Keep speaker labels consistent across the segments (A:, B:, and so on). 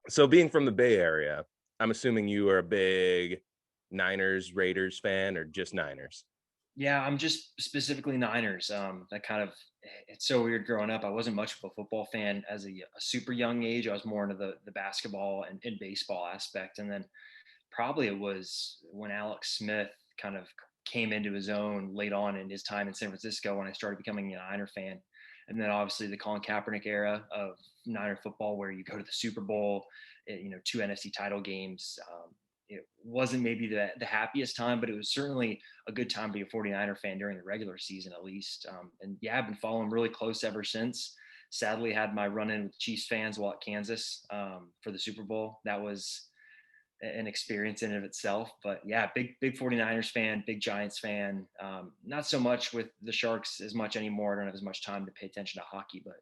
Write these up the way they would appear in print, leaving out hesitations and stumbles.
A: So being from the Bay Area, I'm assuming you are a big Niners, Raiders fan or just Niners.
B: Yeah, I'm just specifically Niners. That kind of it's so weird growing up. I wasn't much of a football fan as a super young age. I was more into the basketball and baseball aspect, and then probably it was when Alex Smith kind of came into his own late on in his time in San Francisco when I started becoming a Niner fan. And then obviously the Colin Kaepernick era of Niner football, where you go to the Super Bowl, two NFC title games. It wasn't maybe the happiest time, but it was certainly a good time to be a 49er fan during the regular season, at least. And yeah, I've been following really close ever since. Sadly, had my run in with Chiefs fans while at Kansas for the Super Bowl. That was an experience in and of itself. But yeah, big 49ers fan, big Giants fan. Not so much with the Sharks as much anymore. I don't have as much time to pay attention to hockey, but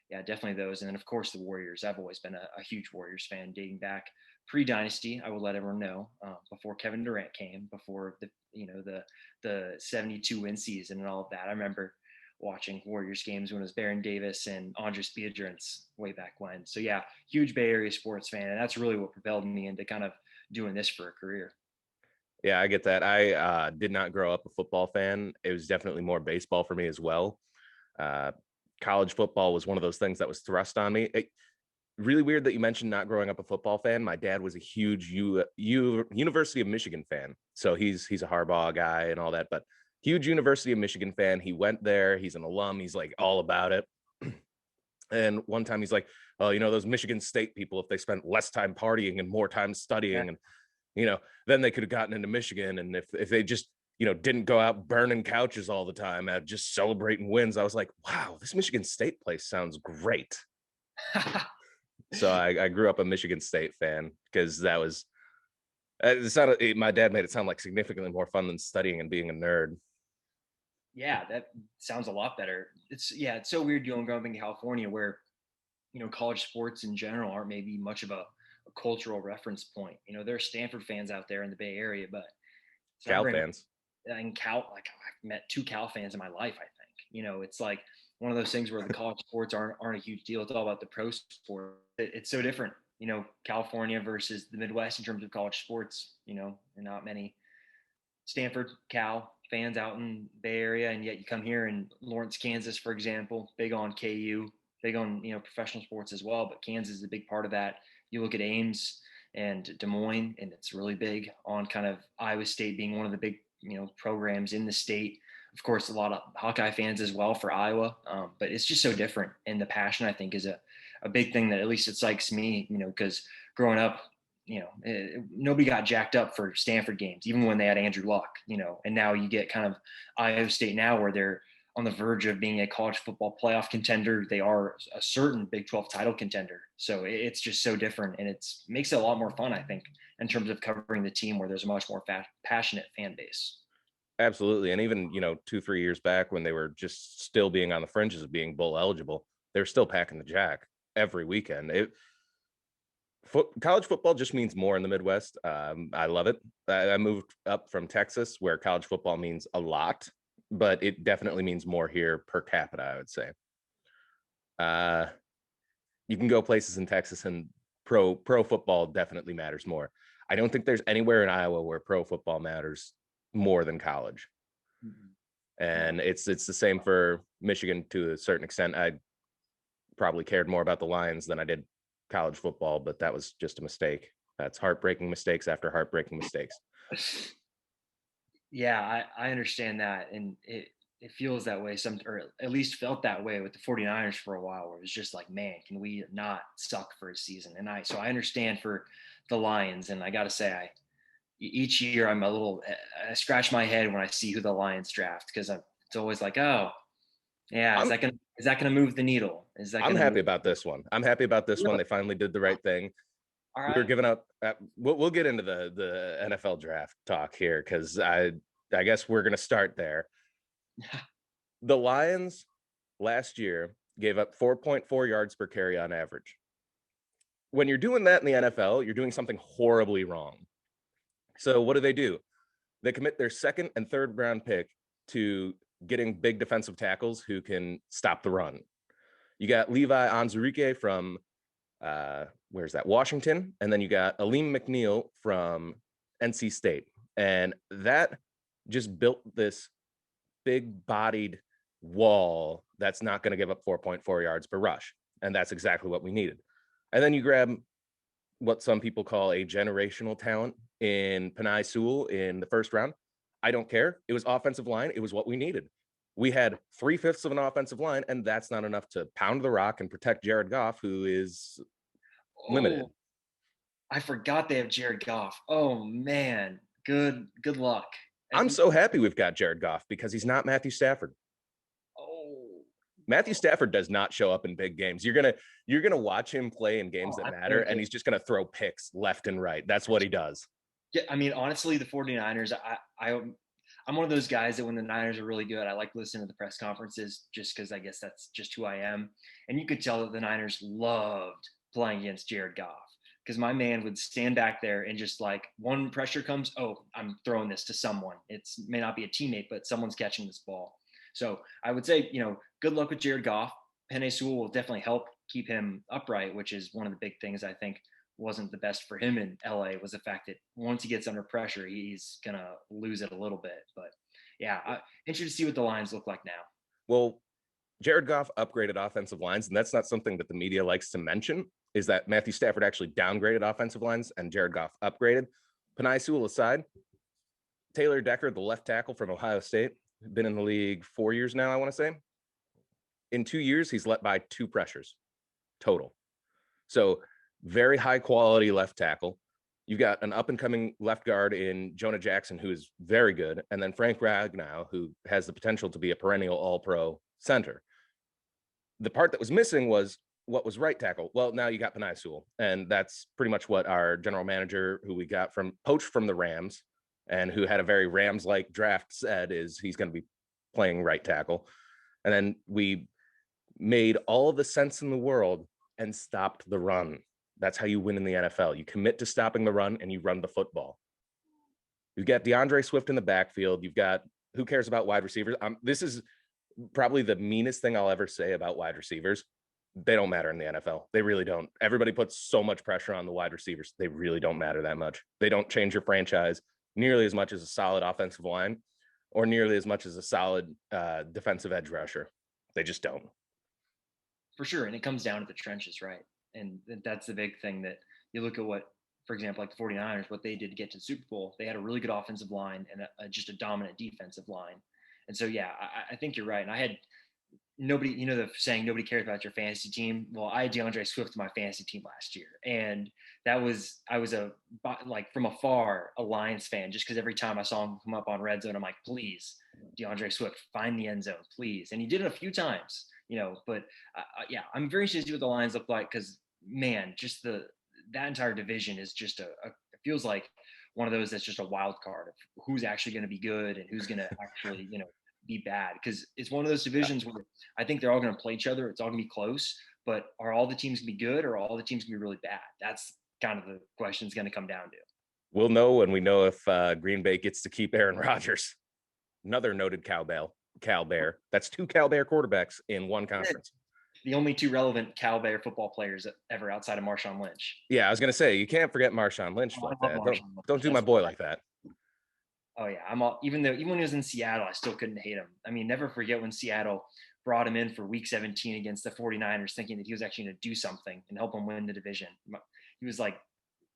B: yeah, definitely those. And then of course the Warriors. I've always been a huge Warriors fan dating back pre-dynasty. I will let everyone know before Kevin Durant came, before the 72 win season and all of that. I remember watching Warriors games when it was Baron Davis and Andres Biedrins way back when. So yeah, huge Bay Area sports fan, and that's really what propelled me into kind of doing this for a career.
A: Yeah, I get that. I did not grow up a football fan. It was definitely more baseball for me as well. Uh, College football was one of those things that was thrust on me. Really weird that you mentioned not growing up a football fan. My dad was a huge University of Michigan fan, so he's a Harbaugh guy and all that. But huge University of Michigan fan. He went there. He's an alum. He's like all about it. And one time he's like, "Oh, those Michigan State people, if they spent less time partying and more time
B: Yeah.
A: studying, and then they could have gotten into Michigan. And if they just didn't go out burning couches all the time, just celebrating wins." I was like, "Wow, this Michigan State place sounds great." So I grew up a Michigan State fan because that was my dad made it sound like significantly more fun than studying and being a nerd.
B: Yeah, that sounds a lot better. It's so weird, growing up in California where college sports in general aren't maybe much of a cultural reference point. There are Stanford fans out there in the Bay Area, but so I
A: Cal
B: bring
A: fans.
B: in Cal, like I've met two Cal fans in my life. I think it's like one of those things where the college sports aren't a huge deal. It's all about the pro sport. It's so different. California versus the Midwest in terms of college sports. And not many Stanford, Cal fans out in Bay Area, and yet you come here in Lawrence, Kansas, for example, big on KU, big on professional sports as well. But Kansas is a big part of that. You look at Ames and Des Moines, and it's really big on kind of Iowa State being one of the big programs in the state. Of course, a lot of Hawkeye fans as well for Iowa, but it's just so different. And the passion, I think, is a big thing that at least excites me. Because growing up, nobody got jacked up for Stanford games, even when they had Andrew Luck, and now you get kind of Iowa State now where they're on the verge of being a college football playoff contender. They are a certain Big 12 title contender. So it's just so different, and it makes it a lot more fun, I think, in terms of covering the team where there's a much more passionate fan base.
A: Absolutely. And even 2-3 years back when they were just still being on the fringes of being bowl eligible, they were still packing the jack every weekend. College football just means more in the Midwest. I love it. I moved up from Texas, where college football means a lot, but it definitely means more here per capita, I would say. Uh, you can go places in Texas, and pro football definitely matters more. I don't think there's anywhere in Iowa where pro football matters more than college.
B: Mhm. No.
A: And it's the same for Michigan to a certain extent. I probably cared more about the Lions than I did college football, but that was just a mistake. That's heartbreaking mistakes after heartbreaking mistakes.
B: Yeah, I understand that. And it feels that way or at least felt that way with the 49ers for a while, where it was just like, man, can we not suck for a season? So I understand for the Lions. And I got to say, each year I scratch my head when I see who the Lions draft, because it's always like, oh, yeah,
A: I'm
B: is that going to move the needle? Is that
A: I'm
B: going to
A: happy
B: move?
A: about this one. I'm happy about this one.
B: Really?
A: They finally did the right thing.
B: All
A: We were
B: right.
A: giving up. We'll get into the NFL draft talk here because I guess we're gonna start there. The Lions last year gave up 4.4 yards per carry on average. When you're doing that in the NFL, you're doing something horribly wrong. So what do? They commit their second and third round pick to getting big defensive tackles who can stop the run. You got Levi Onwuzurike from where's that? Washington. And then you got Aleem McNeil from NC State. And that just built this big bodied wall that's not going to give up 4.4 yards per rush. And that's exactly what we needed. And then you grab what some people call a generational talent in Penei Sewell in the first round. I don't care. It was offensive line. It was what we needed. We had 3/5 of an offensive line, and that's not enough to pound the rock and protect Jared Goff, who is limited.
B: Oh, I forgot they have Jared Goff. Oh man, good luck.
A: I'm so happy we've got Jared Goff because he's not Matthew Stafford.
B: Oh,
A: Matthew Stafford does not show up in big games. You're gonna watch him play in games that matter, and he's just gonna throw picks left and right. That's what he does.
B: Yeah, I mean, honestly, the 49ers, I'm one of those guys that when the Niners are really good, I like listening to the press conferences just because I guess that's just who I am. And you could tell that the Niners loved playing against Jared Goff because my man would stand back there and just like one pressure comes, oh, I'm throwing this to someone. It's may not be a teammate, but someone's catching this ball. So I would say, good luck with Jared Goff. Penei Sewell will definitely help keep him upright, which is one of the big things I think wasn't the best for him in LA was the fact that once he gets under pressure, he's gonna lose it a little bit. But yeah, interested to see what the lines look like now.
A: Well, Jared Goff upgraded offensive lines, and that's not something that the media likes to mention, is that Matthew Stafford actually downgraded offensive lines and Jared Goff upgraded. Penei Sewell aside, Taylor Decker, the left tackle from Ohio State, been in the league 4 years now, I want to say. In 2 years, he's let by 2 pressures total. So very high quality left tackle. You've got an up and coming left guard in Jonah Jackson, who is very good. And then Frank Ragnow, who has the potential to be a perennial all pro center. The part that was missing was what was right tackle. Well, now you got Penei Sewell. And that's pretty much what our general manager, who we got from poached from the Rams and who had a very Rams like draft, said is he's going to be playing right tackle. And then we made all the sense in the world and stopped the run. That's how you win in the NFL. You commit to stopping the run and you run the football. You've got DeAndre Swift in the backfield. You've got, who cares about wide receivers? This is probably the meanest thing I'll ever say about wide receivers. They don't matter in the NFL. They really don't. Everybody puts so much pressure on the wide receivers. They really don't matter that much. They don't change your franchise nearly as much as a solid offensive line or nearly as much as a solid defensive edge rusher. They just don't.
B: For sure. And it comes down to the trenches, right? And that's the big thing that you look at what, for example, like the 49ers, what they did to get to the Super Bowl. They had a really good offensive line and just a dominant defensive line. And so, yeah, I think you're right. And I had nobody, the saying nobody cares about your fantasy team. Well, I had DeAndre Swift to my fantasy team last year. And I was like from afar a Lions fan just because every time I saw him come up on red zone, I'm like, please, DeAndre Swift, find the end zone, please. And he did it a few times, but yeah, I'm very interested to see what the Lions look like because, man, just that entire division is just it feels like one of those that's just a wild card of who's actually going to be good and who's going to actually, be bad because it's one of those divisions where I think they're all going to play each other. It's all going to be close, but are all the teams going to be good or are all the teams going to be really bad? That's kind of the question it's going to come down to.
A: We'll know when we know if Green Bay gets to keep Aaron Rodgers, another noted Cal Bear. That's 2 Cal Bear quarterbacks in one conference.
B: The only 2 relevant Cal Bear football players ever outside of Marshawn Lynch.
A: Yeah, I was going to say, you can't forget Marshawn Lynch like that. Don't do my boy like that.
B: Oh yeah, even when he was in Seattle, I still couldn't hate him. I mean, never forget when Seattle brought him in for week 17 against the 49ers thinking that he was actually going to do something and help them win the division. He was like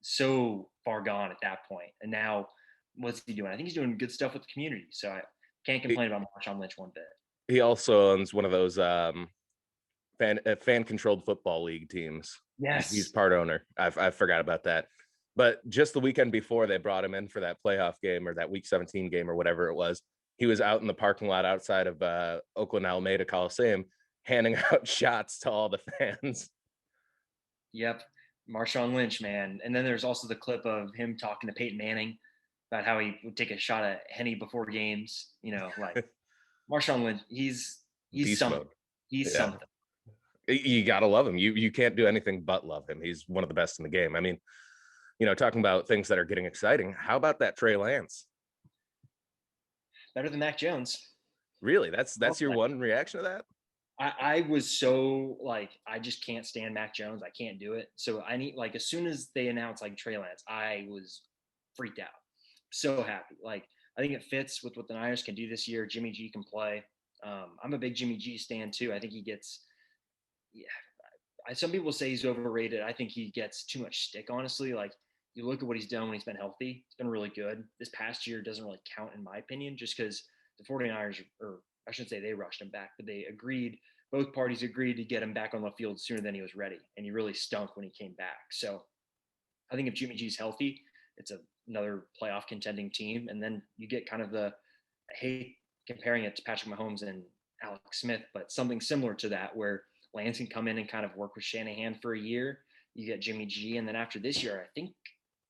B: so far gone at that point. And now what's he doing? I think he's doing good stuff with the community. So I can't complain about Marshawn Lynch one bit.
A: He also owns one of those fan controlled football league teams.
B: Yes.
A: He's part owner. I forgot about that. But just the weekend before they brought him in for that playoff game or that week 17 game or whatever it was, he was out in the parking lot outside of Oakland Alameda Coliseum handing out shots to all the fans.
B: Yep. Marshawn Lynch, man. And then there's also the clip of him talking to Peyton Manning about how he would take a shot at Henny before games. Like Marshawn Lynch, he's something.
A: Mode.
B: He's something.
A: You gotta love him. You can't do anything but love him. He's one of the best in the game. I mean, talking about things that are getting exciting. How about that Trey Lance?
B: Better than Mac Jones.
A: Really? That's your one reaction to that?
B: I was so like, I just can't stand Mac Jones. I can't do it. So I need, like, as soon as they announced like Trey Lance, I was freaked out. So happy. Like, I think it fits with what the Niners can do this year. Jimmy G can play. I'm a big Jimmy G stan too. I think he gets, yeah, some people say he's overrated. I think he gets too much stick, honestly. Like, you look at what he's done when he's been healthy, it's been really good. This past year doesn't really count, in my opinion, just because the 49ers, or I shouldn't say they rushed him back, but they agreed, both parties agreed to get him back on the field sooner than he was ready. And he really stunk when he came back. So I think if Jimmy G's healthy, it's another playoff contending team. And then you get kind of I hate comparing it to Patrick Mahomes and Alex Smith, but something similar to that, where Lance can come in and kind of work with Shanahan for a year. You get Jimmy G, and then after this year, I think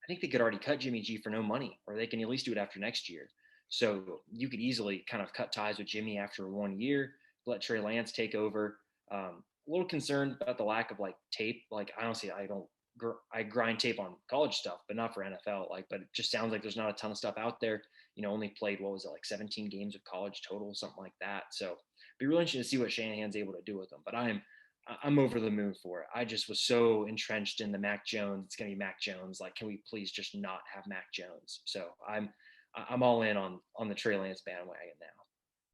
B: they could already cut Jimmy G for no money, or they can at least do it after next year. So you could easily kind of cut ties with Jimmy after 1 year, let Trey Lance take over. A little concerned about the lack of like tape. Like, honestly, I grind tape on college stuff, but not for NFL. Like, but it just sounds like there's not a ton of stuff out there. Only played, what was it, like 17 games of college total, something like that. So it'd be really interesting to see what Shanahan's able to do with them. But I'm over the moon for it. I just was so entrenched in the Mac Jones. It's gonna be Mac Jones. Like, can we please just not have Mac Jones? So I'm all in on the Trey Lance bandwagon now.